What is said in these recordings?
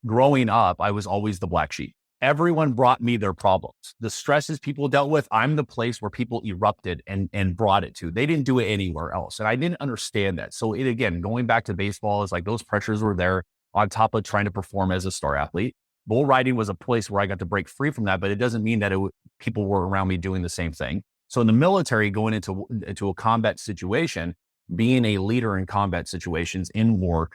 growing up, I was always the black sheep. Everyone brought me their problems. The stresses people dealt with, I'm the place where people erupted and brought it to. They didn't do it anywhere else. And I didn't understand that. So again, going back to baseball, is like those pressures were there on top of trying to perform as a star athlete. Bull riding was a place where I got to break free from that, but it doesn't mean that people were around me doing the same thing. So in the military, going into a combat situation, being a leader in combat situations in war,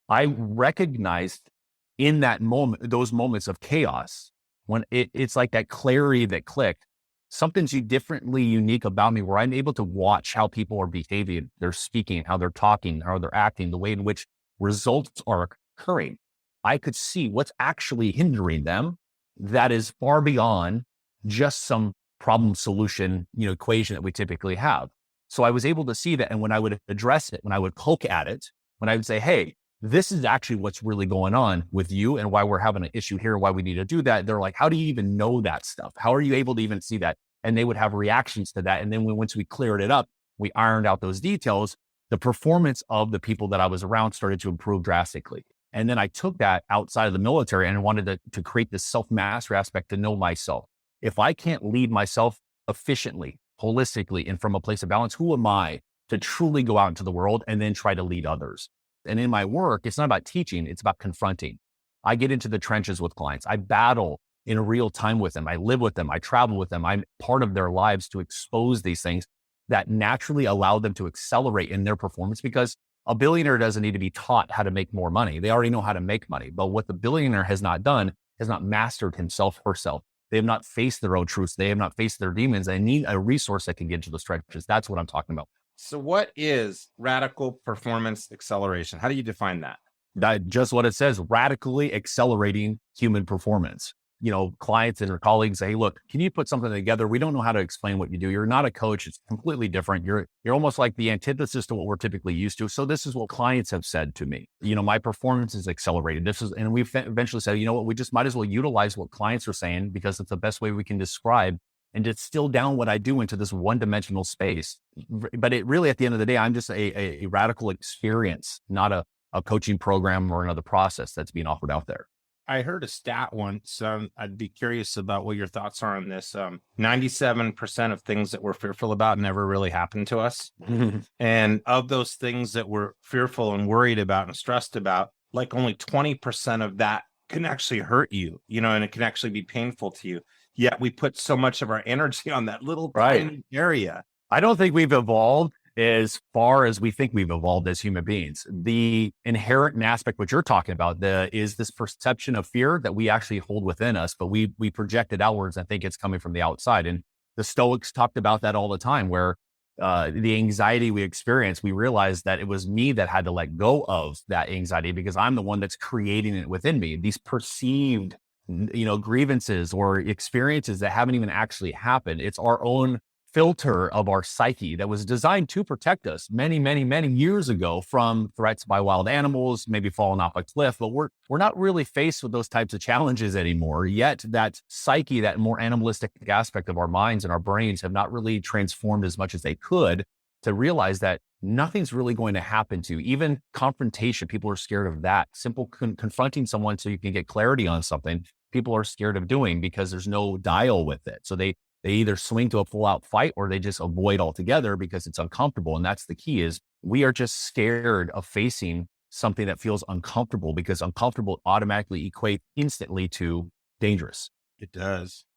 I recognized in that moment, those moments of chaos, when it's like that clarity that clicked, something's differently unique about me, where I'm able to watch how people are behaving, they're speaking, how they're talking, how they're acting, the way in which results are occurring. I could see what's actually hindering them that is far beyond just some problem solution, equation that we typically have. So I was able to see that. And when I would address it, when I would poke at it, when I would say, hey, this is actually what's really going on with you and why we're having an issue here, why we need to do that. They're like, how do you even know that stuff? How are you able to even see that? And they would have reactions to that. And then once we cleared it up, we ironed out those details, the performance of the people that I was around started to improve drastically. And then I took that outside of the military and wanted to create this self-mastery aspect to know myself. If I can't lead myself efficiently, holistically, and from a place of balance, who am I to truly go out into the world and then try to lead others? And in my work, it's not about teaching, it's about confronting. I get into the trenches with clients. I battle in real time with them. I live with them. I travel with them. I'm part of their lives to expose these things that naturally allow them to accelerate in their performance, because a billionaire doesn't need to be taught how to make more money. They already know how to make money. But what the billionaire has not done has not mastered himself, herself. They have not faced their own truths. They have not faced their demons. They need a resource that can get into those trenches. That's what I'm talking about. So what is radical performance acceleration? How do you define that? Just what it says, radically accelerating human performance. Clients and their colleagues say, hey, look, can you put something together? We don't know how to explain what you do. You're not a coach. It's completely different. You're almost like the antithesis to what we're typically used to. So this is what clients have said to me. My performance is accelerated. And we've eventually said, you know what, we just might as well utilize what clients are saying, because it's the best way we can describe and distill down what I do into this one-dimensional space. But it really, at the end of the day, I'm just a radical experience, not a coaching program or another process that's being offered out there. I heard a stat once. I'd be curious about what your thoughts are on this. 97% of things that we're fearful about never really happened to us. And of those things that we're fearful and worried about and stressed about, like only 20% of that can actually hurt you, and it can actually be painful to you. Yet we put so much of our energy on that little tiny area. I don't think we've evolved as far as we think we've evolved as human beings. The inherent aspect, what you're talking about, is this perception of fear that we actually hold within us, but we project it outwards and think it's coming from the outside. And the Stoics talked about that all the time, where the anxiety we experience, we realized that it was me that had to let go of that anxiety, because I'm the one that's creating it within me. These perceived, grievances or experiences that haven't even actually happened. It's our own filter of our psyche that was designed to protect us many, many, many years ago from threats by wild animals, maybe falling off a cliff. But we're not really faced with those types of challenges anymore. Yet that psyche, that more animalistic aspect of our minds and our brains, have not really transformed as much as they could to realize that nothing's really going to happen to you. Even confrontation, people are scared of that. Simple confronting someone so you can get clarity on something, people are scared of doing, because there's no dial with it. So they either swing to a full out fight, or they just avoid altogether because it's uncomfortable. And that's the key, is we are just scared of facing something that feels uncomfortable, because uncomfortable automatically equate instantly to dangerous. It does.